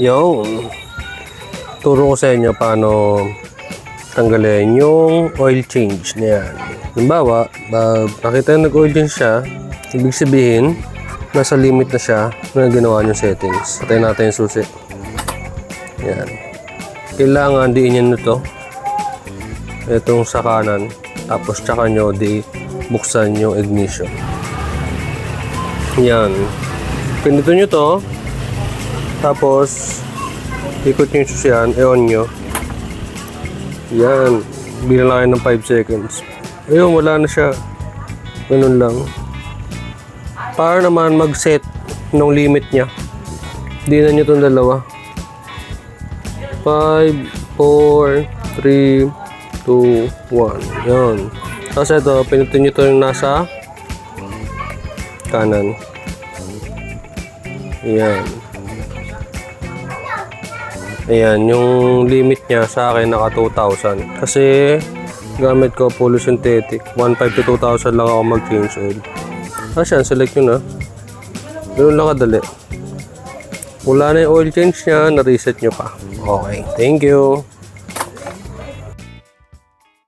Yung turo ko sa inyo paano tanggalin yung oil change na yan. Halimbawa, nakita nyo nag-oil change siya, ibig sabihin, nasa limit na siya na ginawa nyo settings. Patayin natin yung susi. Yan. Kailangan diin nyo to. Itong sa kanan. Tapos tsaka nyo buksan yung ignition. Yan. Pinito nyo to. Tapos, ikot nyo yung susian, i-on nyo. Yan. Bilang lang kayo ng 5 seconds. Ayun, wala na siya. Ganun lang. Para naman mag-set ng limit niya. Di na nyo itong dalawa. 5, 4, 3, 2, 1. Yan. Tapos ito, pinutin nyo ito yung nasa kanan. Yan. Ayan, yung limit niya sa akin naka 2,000. Kasi gamit ko fully synthetic. 1,500 to 2,000 lang ako mag-change oil. Tapos yan, select nyo na. Ganun lang kadali. Wala na yung oil change niya, na-reset nyo pa. Okay, thank you.